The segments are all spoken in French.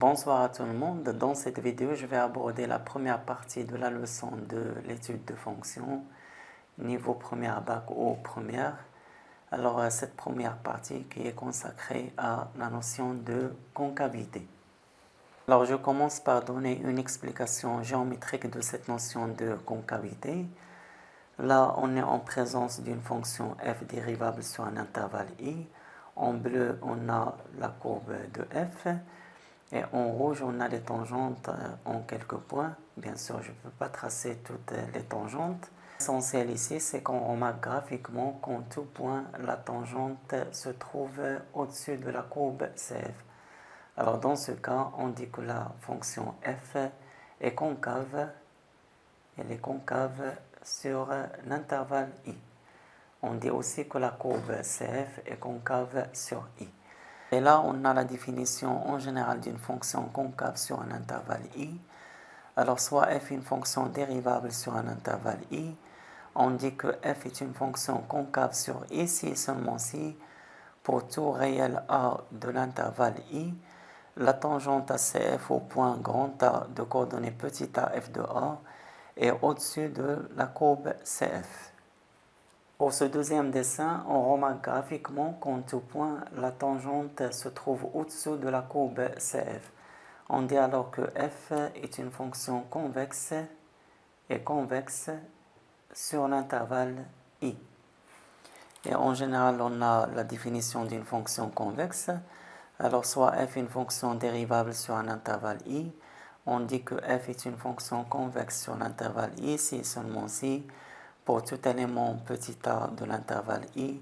Bonsoir à tout le monde. Dans cette vidéo, je vais aborder la première partie de la leçon de l'étude de fonctions, niveau première bac ou première. Alors, cette première partie qui est consacrée à la notion de concavité. Alors, je commence par donner une explication géométrique de cette notion de concavité. Là, on est en présence d'une fonction f dérivable sur un intervalle i. En bleu, on a la courbe de f. Et en rouge, on a les tangentes en quelques points. Bien sûr, je ne peux pas tracer toutes les tangentes. L'essentiel ici, c'est qu'on remarque graphiquement qu'en tout point, la tangente se trouve au-dessus de la courbe CF. Alors dans ce cas, on dit que la fonction f est concave. Elle est concave sur l'intervalle i. On dit aussi que la courbe CF est concave sur i. Et là, on a la définition en général d'une fonction concave sur un intervalle i. Alors, soit f est une fonction dérivable sur un intervalle i, on dit que f est une fonction concave sur i si et seulement si, pour tout réel a de l'intervalle i, la tangente à cf au point grand A de coordonnées petit a f de a est au-dessus de la courbe cf. Pour ce deuxième dessin, on remarque graphiquement qu'en tout point, la tangente se trouve au-dessous de la courbe CF. On dit alors que f est une fonction convexe et convexe sur l'intervalle i. Et en général, on a la définition d'une fonction convexe. Alors, soit f est une fonction dérivable sur un intervalle i, on dit que f est une fonction convexe sur l'intervalle i si et seulement si, pour tout élément petit a de l'intervalle i,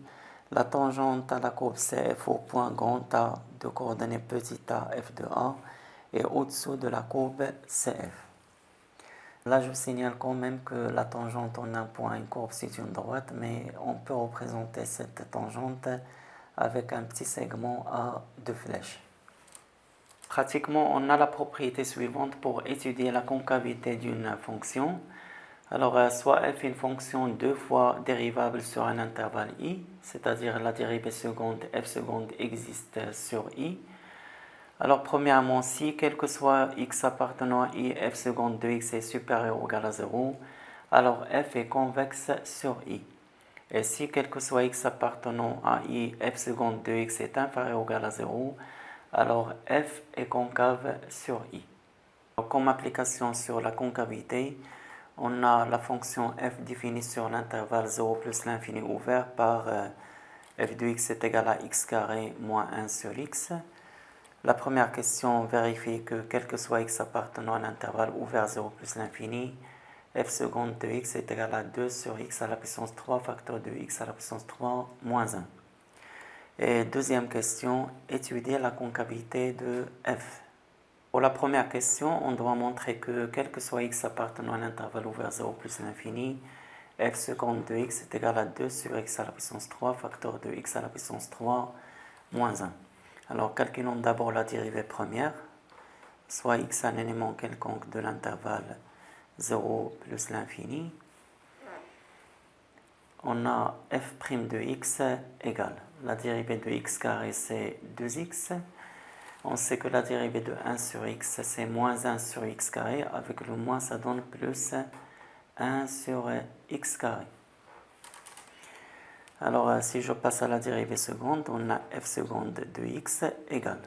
la tangente à la courbe CF au point grand A de coordonnées petit a f de a est au-dessous de la courbe CF. Là, je signale quand même que la tangente en un point, une courbe, c'est une droite, mais on peut représenter cette tangente avec un petit segment à deux flèches. Pratiquement, on a la propriété suivante pour étudier la concavité d'une fonction. Alors, soit f est une fonction deux fois dérivable sur un intervalle i, c'est-à-dire la dérivée seconde f seconde existe sur i. Alors, premièrement, si quel que soit x appartenant à i, f seconde de x est supérieur ou égal à 0, alors f est convexe sur i. Et si quel que soit x appartenant à i, f seconde de x est inférieur ou égal à 0, alors f est concave sur i. Alors, comme application sur la concavité, on a la fonction f définie sur l'intervalle 0 plus l'infini ouvert par f de x est égal à x carré moins 1 sur x. La première question vérifie que quel que soit x appartenant à l'intervalle ouvert 0 plus l'infini, f seconde de x est égal à 2 sur x à la puissance 3 facteur de x à la puissance 3 moins 1. Et deuxième question, étudier la concavité de f. Pour la première question, on doit montrer que quel que soit x appartenant à l'intervalle ouvert 0 plus l'infini, f seconde de x est égal à 2 sur x à la puissance 3 facteur de x à la puissance 3 moins 1. Alors calculons d'abord la dérivée première, soit x un élément quelconque de l'intervalle 0 plus l'infini. On a f' de x égale, la dérivée de x carré c'est 2x. On sait que la dérivée de 1 sur x, c'est moins 1 sur x carré. Avec le moins, ça donne plus 1 sur x carré. Alors, si je passe à la dérivée seconde, on a f seconde de x égale.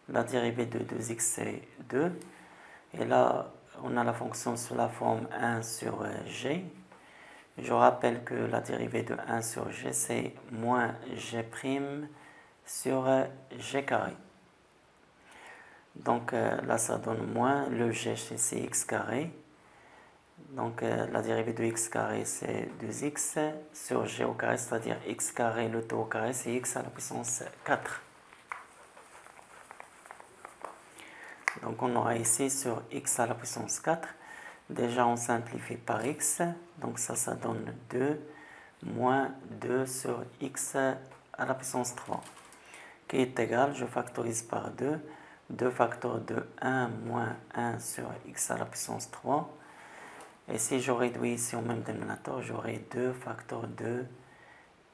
La dérivée de 2x, c'est 2. Et là, on a la fonction sous la forme 1 sur g. Je rappelle que la dérivée de 1 sur g, c'est moins g' sur g carré. Donc là, ça donne moins le g, c'est x carré. Donc la dérivée de x carré, c'est 2x sur g au carré, c'est-à-dire x carré, le tout au carré, c'est x à la puissance 4. Donc on aura ici sur x à la puissance 4. Déjà, on simplifie par x. Donc ça donne 2 moins 2 sur x à la puissance 3. Qui est égal, je factorise par 2. 2 facteurs de 1 moins 1 sur x à la puissance 3. Et si je réduis ici au même dénominateur, j'aurai 2 facteurs de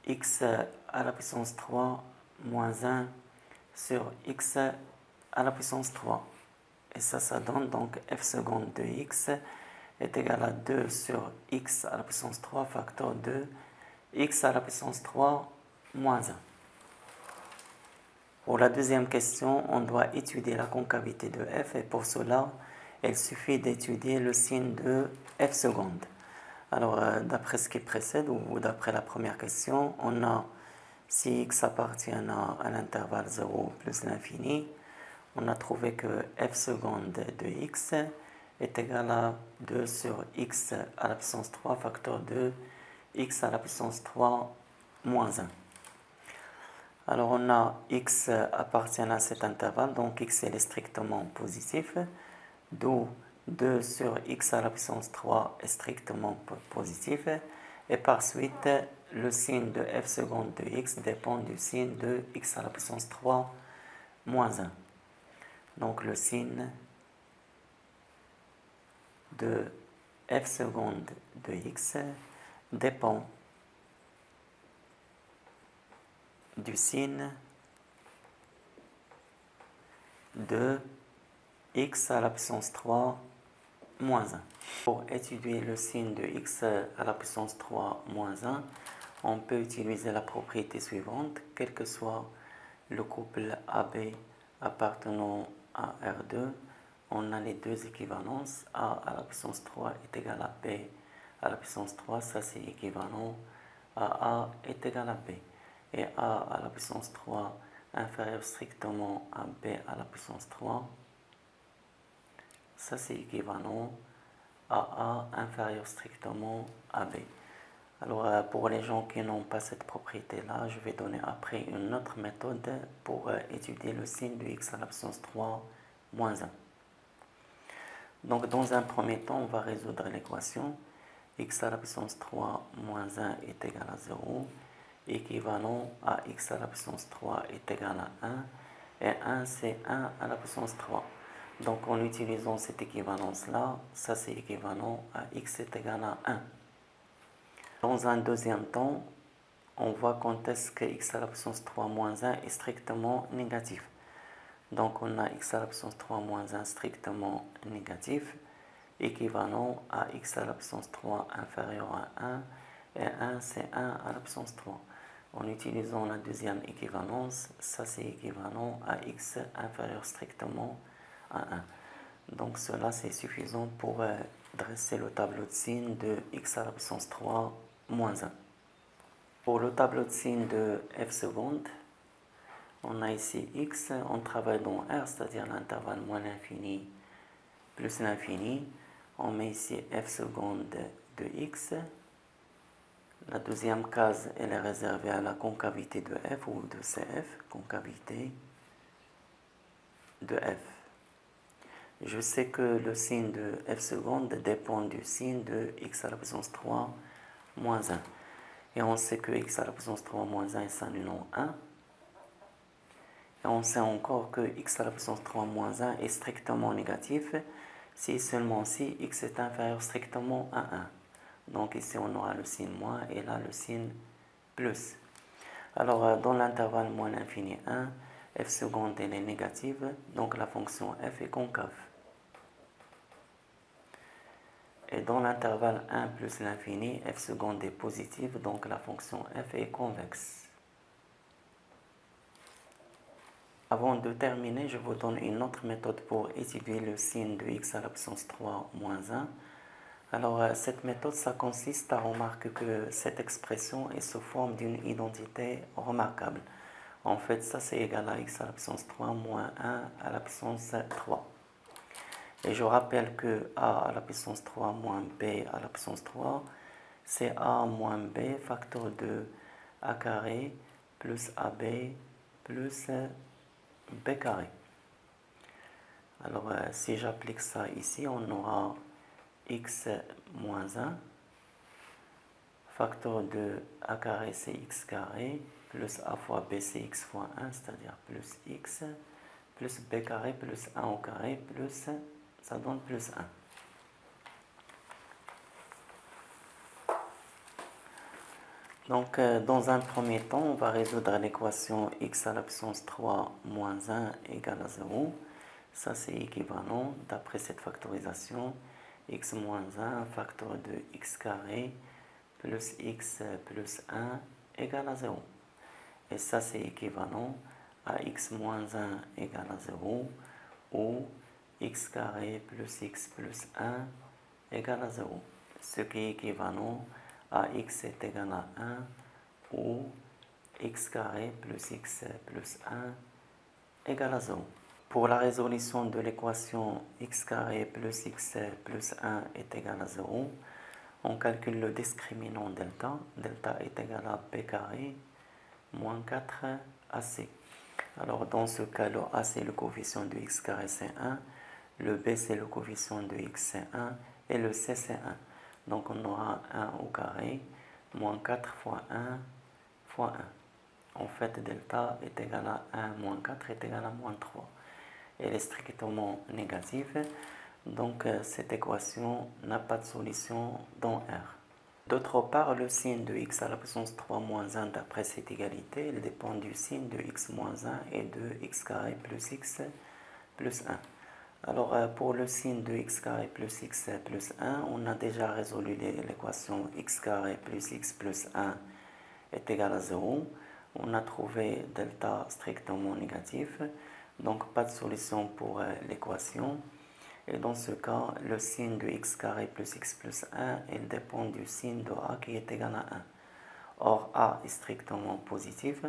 x à la puissance 3 moins 1 sur x à la puissance 3. Et ça donne donc f seconde de x est égal à 2 sur x à la puissance 3 facteur de x à la puissance 3 moins 1. Pour la deuxième question, on doit étudier la concavité de f et pour cela, il suffit d'étudier le signe de f seconde. Alors, d'après ce qui précède ou d'après la première question, on a si x appartient à l'intervalle 0 plus l'infini, on a trouvé que f seconde de x est égal à 2 sur x à la puissance 3 facteur de x à la puissance 3 moins 1. Alors on a x appartient à cet intervalle, donc x est strictement positif, d'où 2 sur x à la puissance 3 est strictement positif, et par suite le signe de f seconde de x dépend du signe de x à la puissance 3 moins 1. Donc le signe de f seconde de x dépend du signe de x à la puissance 3 moins 1. Pour étudier le signe de x à la puissance 3 moins 1, on peut utiliser la propriété suivante, quel que soit le couple AB appartenant à R2, on a les deux équivalences. A à la puissance 3 est égal à B à la puissance 3, ça c'est équivalent à A est égal à B. Et A à la puissance 3 inférieur strictement à B à la puissance 3, ça c'est équivalent à A inférieur strictement à B. Alors pour les gens qui n'ont pas cette propriété-là, je vais donner après une autre méthode pour étudier le signe de x à la puissance 3 moins 1. Donc dans un premier temps, on va résoudre l'équation x à la puissance 3 moins 1 est égal à 0, équivalent à x à la puissance 3 est égal à 1, et 1 c'est 1 à la puissance 3. Donc en utilisant cette équivalence-là, ça c'est équivalent à x est égal à 1. Dans un deuxième temps, on voit quand est-ce que x à la puissance 3 moins 1 est strictement négatif. Donc on a x à la puissance 3 moins 1 strictement négatif, équivalent à x à la puissance 3 inférieur à 1, et 1 c'est 1 à la puissance 3. En utilisant la deuxième équivalence, ça c'est équivalent à x inférieur strictement à 1. Donc cela c'est suffisant pour dresser le tableau de signes de x à la puissance 3 moins 1. Pour le tableau de signes de f seconde, on a ici x, on travaille dans R, c'est-à-dire l'intervalle moins l'infini plus l'infini. On met ici f seconde de x. La deuxième case, elle est réservée à la concavité de f ou de cf, concavité de f. Je sais que le signe de f seconde dépend du signe de x à la puissance 3 moins 1. Et on sait que x à la puissance 3 moins 1 est s'annulant 1. Et on sait encore que x à la puissance 3 moins 1 est strictement négatif si seulement si x est inférieur strictement à 1. Donc ici on aura le signe moins et là le signe plus. Alors dans l'intervalle moins l'infini 1, f seconde elle est négative, donc la fonction f est concave. Et dans l'intervalle 1 plus l'infini, f seconde est positive, donc la fonction f est convexe. Avant de terminer, je vous donne une autre méthode pour étudier le signe de x à la puissance 3 moins 1. Alors, cette méthode, ça consiste à remarquer que cette expression est sous forme d'une identité remarquable. En fait, ça c'est égal à x à la puissance 3 moins 1 à la puissance 3. Et je rappelle que a à la puissance 3 moins b à la puissance 3, c'est a moins b facteur de a carré plus ab plus b carré. Alors, si j'applique ça ici, on aura x moins 1 facteur de a carré c'est x carré plus a fois b c'est x fois 1, c'est-à-dire plus x plus b carré plus 1 au carré plus, ça donne plus 1. Donc, dans un premier temps, on va résoudre l'équation x à la puissance 3 moins 1 égale à 0. Ça, c'est équivalent, d'après cette factorisation, x moins 1 facteur de x carré plus x plus 1 égale à 0. Et ça, c'est équivalent à x moins 1 égale à 0 ou x carré plus x plus 1 égale à 0. Ce qui est équivalent à x est égal à 1 ou x carré plus x plus 1 égale à 0. Pour la résolution de l'équation x carré plus x plus 1 est égal à 0, on calcule le discriminant delta. Delta est égal à b carré moins 4ac. Alors dans ce cas, le a c'est le coefficient de x carré c'est 1, le b c'est le coefficient de x c'est 1 et le c c'est 1. Donc on aura 1 au carré moins 4 fois 1 fois 1. En fait, delta est égal à 1 moins 4 est égal à moins 3. Elle est strictement négative, donc cette équation n'a pas de solution dans R. D'autre part, le signe de x à la puissance 3 moins 1 d'après cette égalité, il dépend du signe de x moins 1 et de x carré plus x plus 1. Alors pour le signe de x carré plus x plus 1, on a déjà résolu l'équation x carré plus x plus 1 est égal à 0. On a trouvé delta strictement négatif, donc pas de solution pour l'équation. Et dans ce cas, le signe de x carré plus x plus 1, il dépend du signe de a qui est égal à 1. Or, a est strictement positif,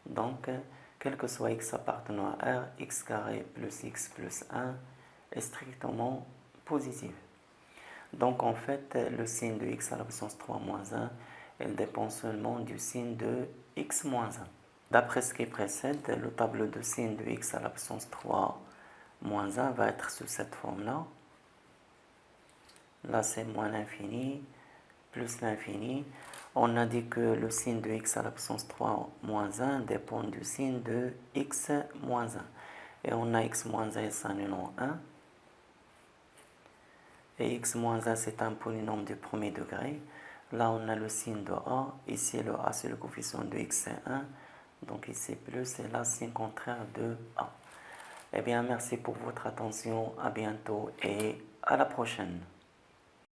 donc quel que soit x appartenant à R, x carré plus x plus 1 est strictement positif. Donc en fait, le signe de x à la puissance 3 moins 1, il dépend seulement du signe de x moins 1. D'après ce qui précède, le tableau de signe de x à la puissance 3 moins 1 va être sous cette forme-là. Là, c'est moins l'infini, plus l'infini. On a dit que le signe de x à la puissance 3 moins 1 dépend du signe de x moins 1. Et on a x moins 1 et ça annulant 1. Et x moins 1, c'est un polynôme du premier degré. Là, on a le signe de a. Ici, le a, c'est le coefficient de x, c'est 1. Donc ici, plus, et là, signe contraire de a. Eh bien, merci pour votre attention. À bientôt et à la prochaine.